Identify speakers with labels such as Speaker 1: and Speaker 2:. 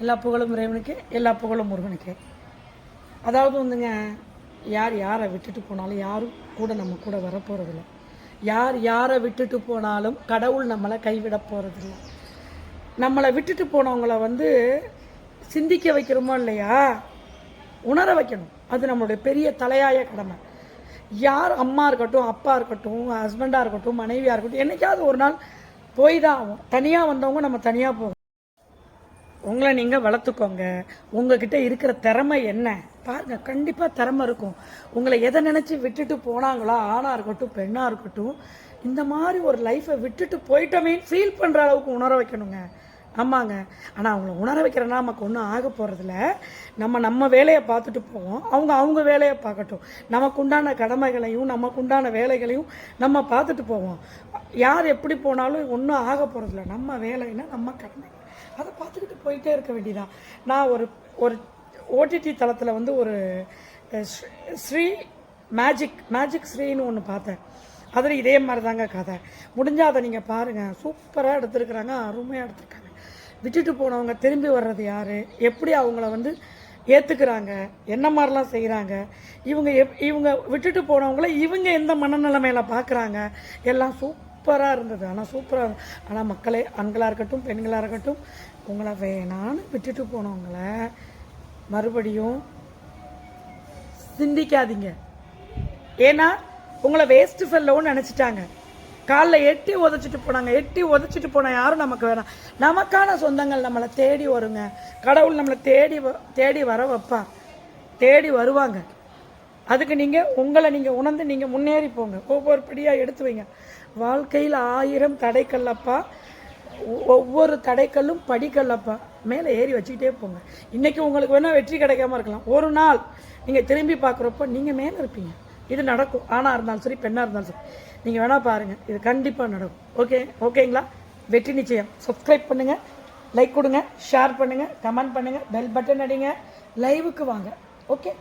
Speaker 1: எல்லா புகழும் இறைவனுக்கு, எல்லா புகழும் முருகனுக்கு. அதாவது வந்துங்க, யார் யாரை விட்டுட்டு போனாலும் யாரும் கூட நம்ம கூட வரப்போகிறதில்ல. யார் யாரை விட்டுட்டு போனாலும் கடவுள் நம்மளை கைவிட போகிறதில்ல. நம்மளை விட்டுட்டு போனவங்கள வந்து சிந்திக்க வைக்கிறோமோ இல்லையா, உணர வைக்கணும். அது நம்மளுடைய பெரிய தலையாய கடமை. யார் அம்மா இருக்கட்டும், அப்பா இருக்கட்டும், ஹஸ்பண்டாக இருக்கட்டும், மனைவியாக இருக்கட்டும், என்றைக்காவது ஒரு நாள் போய் தான் ஆகும். தனியாக வந்தவங்க நம்ம தனியாக போகும். உங்களை நீங்கள் வளர்த்துக்கோங்க. உங்ககிட்ட இருக்கிற திறமை என்ன பாருங்கள். கண்டிப்பாக திறமை இருக்கும். உங்களை எதை நினச்சி விட்டுட்டு போனாங்களோ, ஆணாக இருக்கட்டும் பெண்ணாக இருக்கட்டும், இந்த மாதிரி ஒரு லைஃப்பை விட்டுட்டு போயிட்டோமே ஃபீல் பண்ணுற அளவுக்கு உணர வைக்கணுங்க. ஆமாங்க. ஆனால் அவங்கள உணர வைக்கிறேன்னா நமக்கு ஒன்றும் ஆக போகிறதில்ல. நம்ம வேலையை பார்த்துட்டு போவோம், அவங்க வேலையை பார்க்கட்டும். நமக்கு உண்டான கடமைகளையும் நமக்கு உண்டான வேலைகளையும் நம்ம பார்த்துட்டு போவோம். யார் எப்படி போனாலும் ஒன்றும் ஆக போகிறதில்ல. நம்ம வேலைன்னா நம்ம கடமை, அதை பார்த்துக்கிட்டு போயிட்டே இருக்க வேண்டியதான். நான் ஒரு ஓடிடி தளத்தில் வந்து ஒரு ஸ்ரீ மேஜிக் ஸ்ரீன்னு ஒன்று பார்த்தேன். அதில் இதே மாதிரி தாங்க கதை. முடிஞ்சால் அதை நீங்கள் பாருங்கள். சூப்பராக எடுத்துருக்குறாங்க, அருமையாக எடுத்துருக்காங்க. விட்டுட்டு போனவங்க திரும்பி வர்றது யார், எப்படி அவங்கள வந்து ஏற்றுக்கிறாங்க, என்ன மாதிரிலாம் செய்கிறாங்க, இவங்க விட்டுட்டு போனவங்கள இவங்க எந்த மனநிலைமையில் பார்க்குறாங்க, எல்லாம் சூப்பராக இருந்தது. ஆனால் மக்களே, ஆண்களாக இருக்கட்டும் பெண்களாக இருக்கட்டும், உங்களை வேணான்னு விட்டுட்டு போனவங்கள மறுபடியும் சிந்திக்காதீங்க. ஏன்னா உங்களை வேஸ்ட் ஃபெல்லோன்னு நினச்சிட்டாங்க. காலில் எட்டி உதச்சிட்டு போன யாரும் நமக்கு வேணாம். நமக்கான சொந்தங்கள் நம்மளை தேடி வருங்க. கடவுள் நம்மளை தேடி வர வைப்பா, தேடி வருவாங்க. அதுக்கு உங்களை நீங்கள் உணர்ந்து நீங்கள் முன்னேறி போங்க. ஒவ்வொரு படியாக எடுத்து வைங்க. வாழ்க்கையில் 1000 தடைக்கல்லப்பா, ஒவ்வொரு தடைக்கல்லும் படிக்கல்லப்பா, மேலே ஏறி வச்சுக்கிட்டே போங்க. இன்றைக்கி உங்களுக்கு வேணால் வெற்றி கிடைக்காம இருக்கலாம். ஒரு நாள் நீங்கள் திரும்பி பார்க்குறப்போ நீங்கள் மேலே இருப்பீங்க. இது நடக்கும். ஆணாக இருந்தாலும் சரி பெண்ணாக இருந்தாலும் சரி, நீங்கள் வேணால் பாருங்கள், இது கண்டிப்பாக நடக்கும். ஓகேங்களா? வெற்றி நிச்சயம். சப்ஸ்கிரைப் பண்ணுங்கள், லைக் கொடுங்க, ஷேர் பண்ணுங்கள், கமெண்ட் பண்ணுங்கள், பெல் பட்டன் அடிங்க, லைவுக்கு வாங்க. ஓகே.